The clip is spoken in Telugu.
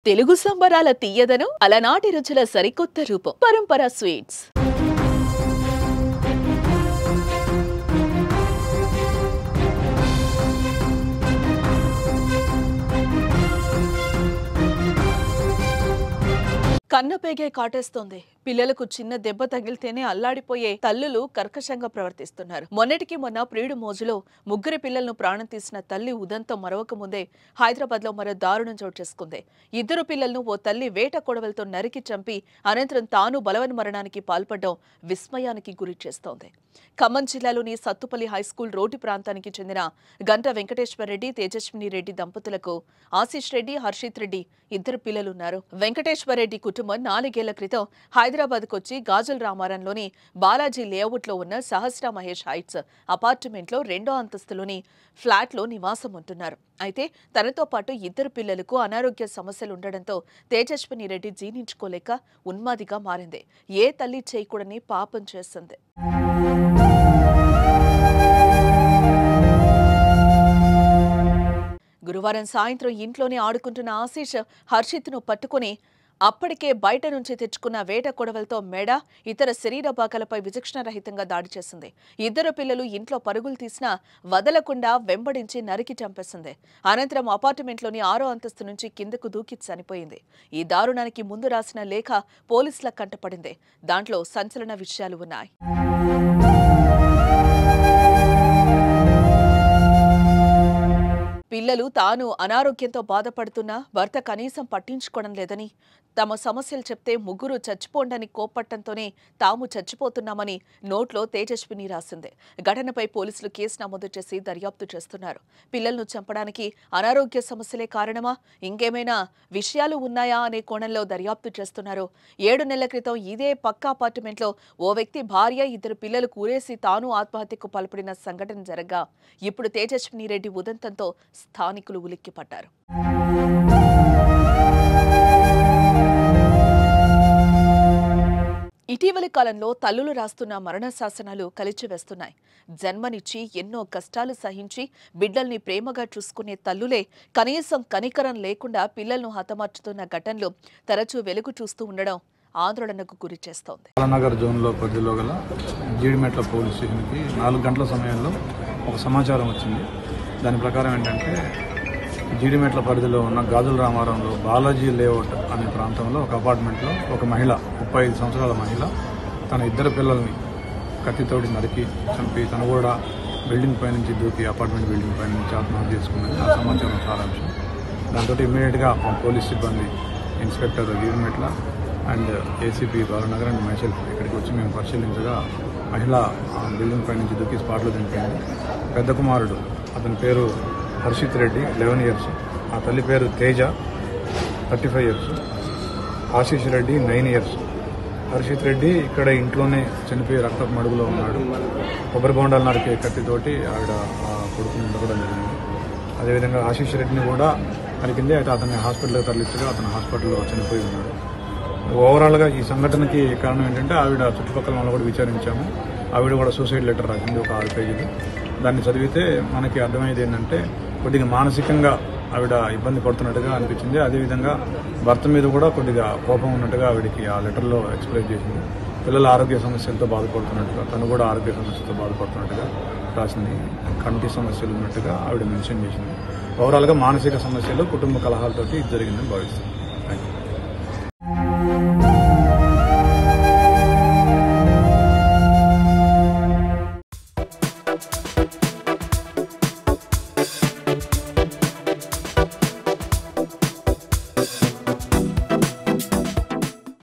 తెలుగు సంబరాల తీయదనం అలనాటి రుచుల సరికొత్త రూపం పరంపర స్వీట్స్. కన్నపేగే కాటేస్తోంది. పిల్లలకు చిన్న దెబ్బ తగిలితేనే అల్లాడిపోయే తల్లులు కర్కశంగా ప్రవర్తిస్తున్నారు. మొన్నటికి మొన్న ప్రియుడు మోజులో ముగ్గురు పిల్లలను ప్రాణం తీసిన తల్లి ఉదంతం మరొక ముందే హైదరాబాద్ లో మరో దారుణం చోటు చేసుకుంది. ఇద్దరు పిల్లలను ఓ తల్లి వేట కొడవలతో నరికి చంపి అనంతరం తాను బలవన్మరణానికి పాల్పడడం విస్మయానికి గురి చేస్తోంది. ఖమ్మం జిల్లాలోని సత్తుపల్లి హైస్కూల్ రోడ్డు ప్రాంతానికి చెందిన గంట వెంకటేశ్వరరెడ్డి, తేజస్విని రెడ్డి దంపతులకు ఆశీష్ రెడ్డి, హర్షిత్ రెడ్డి ఇద్దరు పిల్లలున్నారు. వెంకటేశ్వరరెడ్డి కుటుంబం 4 ఏళ్ల క్రితం హైదరాబాద్కు వచ్చి గాజుల రామారంలోని బాలాజీ లేఅవుట్లో ఉన్న సహస్ర మహేష్ హైట్స్ అపార్ట్మెంట్లో 2వ అంతస్తులోని ఫ్లాట్లో నివాసం ఉంటున్నారు. అయితే తనతో పాటు ఇద్దరు పిల్లలకు అనారోగ్య సమస్యలు ఉండడంతో తేజస్విని రెడ్డి జీర్ణించుకోలేక ఉన్మాదిగా మారింది. ఏ తల్లి చేయకూడని పాపం చేస్తుంది. గురువారం సాయంత్రం ఇంట్లోనే ఆడుకుంటున్న ఆశీష్ హర్షిత్ను పట్టుకుని అప్పటికే బయట నుంచి తెచ్చుకున్న వేట కొడవలతో మెడ, ఇతర శరీర భాగాలపై విచక్షణరహితంగా దాడి చేసింది. ఇద్దరు పిల్లలు ఇంట్లో పరుగులు తీసినా వదలకుండా వెంబడించి నరికి చంపేసింది. అనంతరం అపార్ట్మెంట్లోని 6వ అంతస్తు నుంచి కిందకు దూకి చనిపోయింది. ఈ దారుణానికి ముందు రాసిన లేఖ పోలీసుల కంటపడింది. దాంట్లో సంచలన విషయాలు ఉన్నాయి. పిల్లలు తాను అనారోగ్యంతో బాధపడుతున్నా భర్త కనీసం పట్టించుకోవడం లేదని, తమ సమస్యలు చెప్తే ముగ్గురు చచ్చిపోండని కోప్పట్టంతోనే తాము చచ్చిపోతున్నామని నోట్లో తేజస్విని రాసింది. ఘటనపై పోలీసులు కేసు నమోదు చేసి దర్యాప్తు చేస్తున్నారు. పిల్లలను చంపడానికి అనారోగ్య సమస్యలే కారణమా, ఇంకేమైనా విషయాలు ఉన్నాయా అనే కోణంలో దర్యాప్తు చేస్తున్నారు. 7 నెలల క్రితం ఇదే పక్క అపార్ట్మెంట్లో ఓ వ్యక్తి భార్య, ఇద్దరు పిల్లలు కూరేసి తాను ఆత్మహత్యకు పాల్పడిన సంఘటన జరగ్గా ఇప్పుడు తేజస్విని రెడ్డి ఉదంతంతో స్థానికులు ఉలిక్కిపడ్డారు. ఇటీవలి కాలంలో తల్లులు రాస్తున్న మరణ శాసనాలు కలిచివేస్తున్నాయి. జన్మనిచ్చి ఎన్నో కష్టాలు సహించి బిడ్డల్ని ప్రేమగా చూసుకునే తల్లులే కనీసం కనికరం లేకుండా పిల్లలను హతమార్చుతున్న ఘటనలు తరచూ వెలుగు చూస్తూ ఉండడం ఆందోళనకు గురి చేస్తోంది. నగర్ జోన్లో పరిధిలో గల జీడిమెట్ల పోలీస్ స్టేషన్కి 4 గంటల సమయంలో ఒక సమాచారం వచ్చింది. దాని ప్రకారం ఏంటంటే జీడిమెట్ల పరిధిలో ఉన్న గాజుల రామారంలో బాలాజీ లేఅవుట్ అనే ప్రాంతంలో ఒక అపార్ట్మెంట్లో ఒక మహిళ, 35 సంవత్సరాల మహిళ, తన ఇద్దరు పిల్లల్ని కత్తితోటి నరికి చంపి తను కూడా బిల్డింగ్ పై నుంచి దూకి అపార్ట్మెంట్ బిల్డింగ్ పై నుంచి ఆత్మహత్య చేసుకున్నది ఆ సమాచారం సారాంశం. దాంతో ఇమ్మీడియట్గా పోలీస్ సిబ్బంది, inspector Jeedimetla and ACP Balanagar and myself ఇక్కడికి వచ్చి మేము పరిశీలించగా మహిళ బిల్డింగ్ పై నుంచి దూకి స్పాట్లో చనిపోయింది. పెద్ద కుమారుడు, అతని పేరు హర్షిత్ రెడ్డి 11 ఇయర్స్, ఆ తల్లి పేరు తేజ 35 ఇయర్స్, ఆశీష్ రెడ్డి 9 ఇయర్స్. హర్షిత్ రెడ్డి ఇక్కడ ఇంట్లోనే చనిపోయి రక్తపు మడుగులో ఉన్నాడు. కొబ్బరి బొండాలు నరికే కత్తితోటి ఆవిడ కొడుకుని ఉండడం జరిగింది. అదేవిధంగా ఆశీష్ రెడ్డిని కూడా నరికింది. అయితే అతన్ని హాస్పిటల్కి తరలించగా అతను హాస్పిటల్లో చనిపోయి ఉన్నాడు. ఓవరాల్గా ఈ సంఘటనకి కారణం ఏంటంటే ఆవిడ చుట్టుపక్కల వాళ్ళు కూడా విచారించాము. ఆవిడ కూడా సూసైడ్ లెటర్ రాసింది, ఒక 6 పేజీలు. దాన్ని చదివితే మనకి అర్థమయ్యేది ఏంటంటే కొద్దిగా మానసికంగా ఆవిడ ఇబ్బంది పడుతున్నట్టుగా అనిపించింది. అదేవిధంగా భర్త మీద కూడా కొద్దిగా కోపం ఉన్నట్టుగా ఆవిడకి ఆ లెటర్లో ఎక్స్ప్రెస్ చేసింది. పిల్లల ఆరోగ్య సమస్యలతో బాధపడుతున్నట్టుగా, తను కూడా ఆరోగ్య సమస్యలతో బాధపడుతున్నట్టుగా రాసింది. కంటి సమస్యలు ఉన్నట్టుగా ఆవిడ మెన్షన్ చేసింది. ఓవరాల్గా మానసిక సమస్యలు, కుటుంబ కలహాలతోటి జరిగిందని భావిస్తుంది. Thank you.